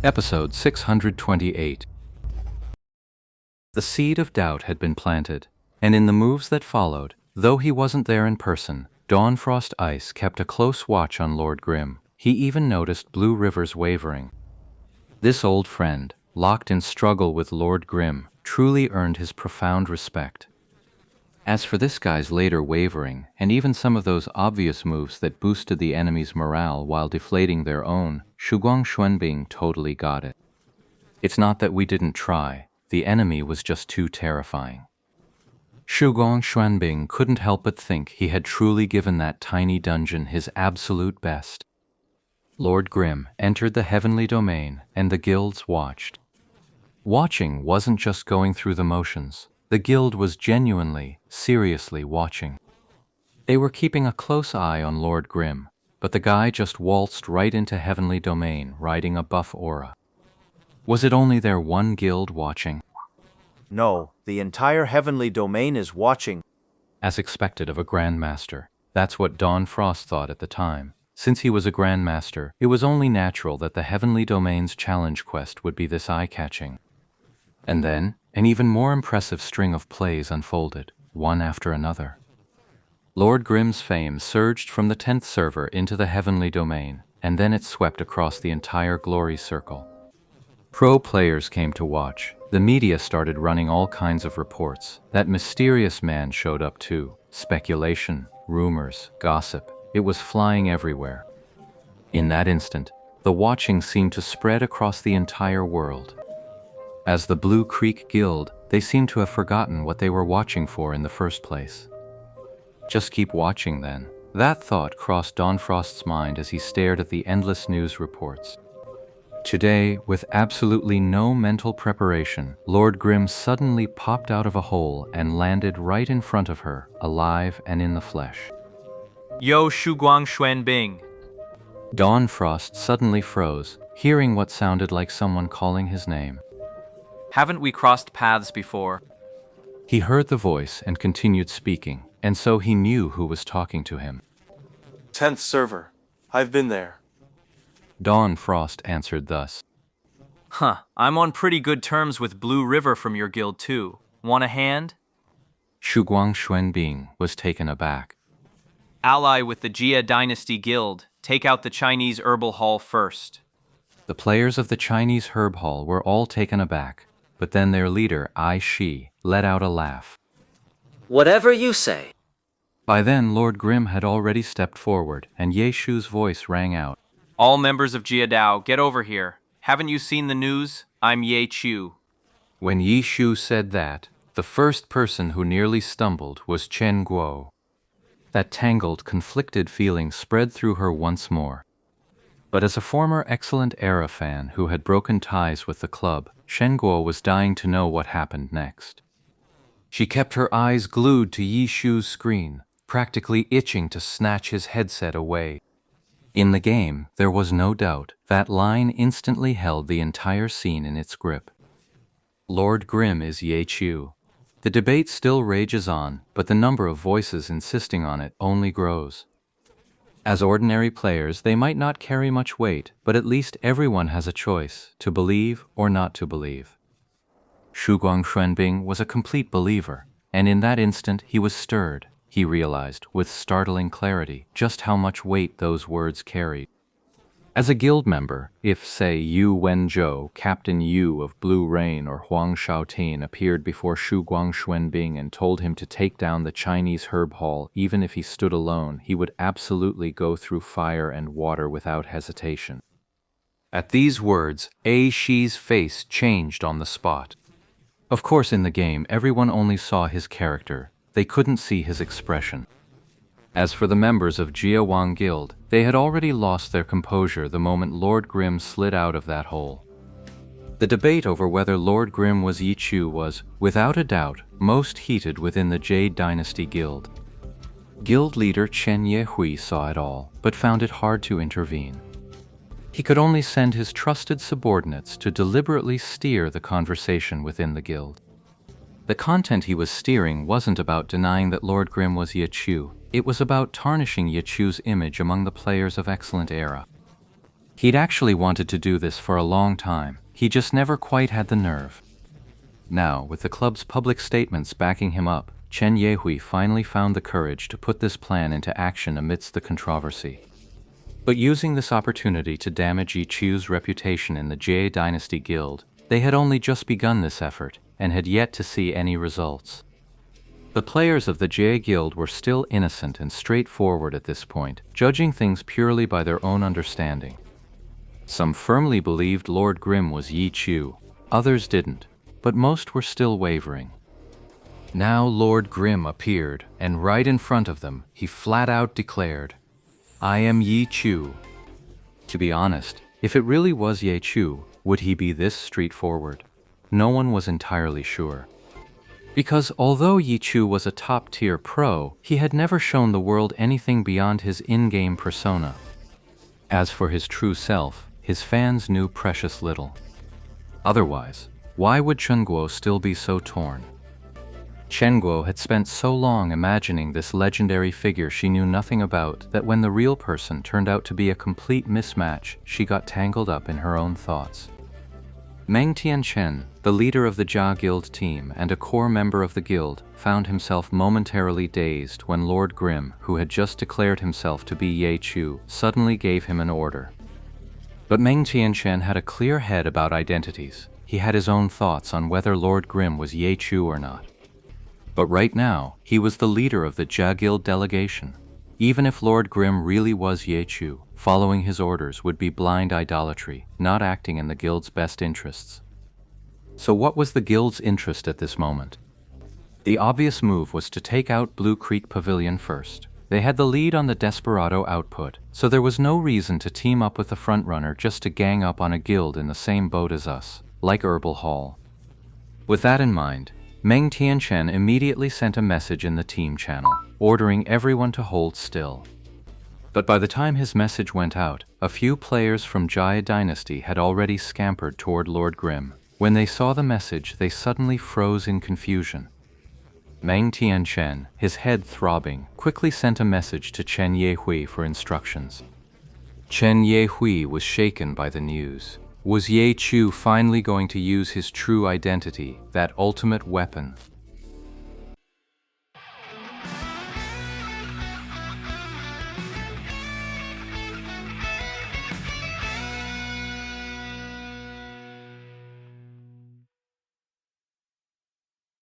Episode 628. The seed of doubt had been planted, and in the moves that followed, though he wasn't there in person, Dawnfrost Ice kept a close watch on Lord Grimm. He even noticed Blue River's wavering. This old friend, locked in struggle with Lord Grimm, truly earned his profound respect. As for this guy's later wavering, and even some of those obvious moves that boosted the enemy's morale while deflating their own, Shuguang Xuanbing totally got it. It's not that we didn't try, the enemy was just too terrifying. Shuguang Xuanbing couldn't help but think he had truly given that tiny dungeon his absolute best. Lord Grimm entered the heavenly domain, and the guilds watched. Watching wasn't just going through the motions. The guild was genuinely, seriously watching. They were keeping a close eye on Lord Grimm, but the guy just waltzed right into heavenly domain riding a buff aura. Was it only their one guild watching? No, the entire heavenly domain is watching. As expected of a grandmaster, that's what Dawnfrost thought at the time. Since he was a grandmaster, it was only natural that the heavenly domain's challenge quest would be this eye-catching. And then, an even more impressive string of plays unfolded, one after another. Lord Grimm's fame surged from the 10th server into the heavenly domain, and then it swept across the entire glory circle. Pro players came to watch. The media started running all kinds of reports. That mysterious man showed up too. Speculation, rumors, gossip. It was flying everywhere. In that instant, the watching seemed to spread across the entire world. As the Blue Creek Guild, they seemed to have forgotten what they were watching for in the first place. Just keep watching then. That thought crossed Dawnfrost's mind as he stared at the endless news reports. Today, with absolutely no mental preparation, Lord Grimm suddenly popped out of a hole and landed right in front of her, alive and in the flesh. Yo, Shuguang Xuanbing. Dawnfrost suddenly froze, hearing what sounded like someone calling his name. Haven't we crossed paths before? He heard the voice and continued speaking, and so he knew who was talking to him. 10th server. I've been there. Dawnfrost answered thus. I'm on pretty good terms with Blue River from your guild too. Want a hand? Shuguang Xuanbing was taken aback. Ally with the Jia Dynasty Guild. Take out the Chinese Herbal Hall first. The players of the Chinese Herb Hall were all taken aback, but then their leader, Ai Shi, let out a laugh. Whatever you say. By then, Lord Grimm had already stepped forward, and Ye Shu's voice rang out. All members of Jia Dao, get over here. Haven't you seen the news? I'm Ye Chu. When Ye Shu said that, the first person who nearly stumbled was Chen Guo. That tangled, conflicted feeling spread through her once more. But as a former Excellent Era fan who had broken ties with the club, Chen Guo was dying to know what happened next. She kept her eyes glued to Ye Shu's screen, practically itching to snatch his headset away. In the game, there was no doubt, that line instantly held the entire scene in its grip. Lord Grimm is Ye Chu. The debate still rages on, but the number of voices insisting on it only grows. As ordinary players, they might not carry much weight, but at least everyone has a choice, to believe or not to believe. Shuguang Xuanbing was a complete believer, and in that instant he was stirred. He realized, with startling clarity, just how much weight those words carried. As a guild member, if, say, Yu Wenzhou, Captain Yu of Blue Rain, or Huang Shaotin appeared before Shuguang Xuanbing and told him to take down the Chinese Herb Hall, even if he stood alone, he would absolutely go through fire and water without hesitation. At these words, Ai Shi's face changed on the spot. Of course, in the game, everyone only saw his character. They couldn't see his expression. As for the members of Jia Wang Guild, they had already lost their composure the moment Lord Grimm slid out of that hole. The debate over whether Lord Grimm was Ye Chu was, without a doubt, most heated within the Jade Dynasty Guild. Guild leader Chen Yehui saw it all, but found it hard to intervene. He could only send his trusted subordinates to deliberately steer the conversation within the guild. The content he was steering wasn't about denying that Lord Grimm was Ye Chu. It was about tarnishing Ye Chu's image among the players of Excellent Era. He'd actually wanted to do this for a long time, he just never quite had the nerve. Now, with the club's public statements backing him up, Chen Yehui finally found the courage to put this plan into action amidst the controversy. But using this opportunity to damage Yi Chu's reputation in the Jie Dynasty Guild, they had only just begun this effort and had yet to see any results. The players of the Jie Guild were still innocent and straightforward at this point, judging things purely by their own understanding. Some firmly believed Lord Grimm was Yi Chu, others didn't, but most were still wavering. Now Lord Grimm appeared, and right in front of them, he flat out declared, "I am Yi Chu." To be honest, if it really was Yi Chu, would he be this straightforward? No one was entirely sure. Because although Yi Chu was a top-tier pro, he had never shown the world anything beyond his in-game persona. As for his true self, his fans knew precious little. Otherwise, why would Chen Guo still be so torn? Chen Guo had spent so long imagining this legendary figure she knew nothing about that when the real person turned out to be a complete mismatch, she got tangled up in her own thoughts. Meng Tianchen, the leader of the Jia Guild team and a core member of the guild, found himself momentarily dazed when Lord Grimm, who had just declared himself to be Ye Chu, suddenly gave him an order. But Meng Tianchen had a clear head about identities. He had his own thoughts on whether Lord Grimm was Ye Chu or not. But right now, he was the leader of the Jia Guild delegation. Even if Lord Grimm really was Ye Chu, following his orders would be blind idolatry, not acting in the guild's best interests. So what was the guild's interest at this moment? The obvious move was to take out Blue Creek Pavilion first. They had the lead on the Desperado output, so there was no reason to team up with the frontrunner just to gang up on a guild in the same boat as us, like Herbal Hall. With that in mind, Meng Tianchen immediately sent a message in the team channel, ordering everyone to hold still. But by the time his message went out, a few players from Jia Dynasty had already scampered toward Lord Grimm. When they saw the message, they suddenly froze in confusion. Meng Tianchen, his head throbbing, quickly sent a message to Chen Yehui for instructions. Chen Yehui was shaken by the news. Was Ye Chu finally going to use his true identity, that ultimate weapon,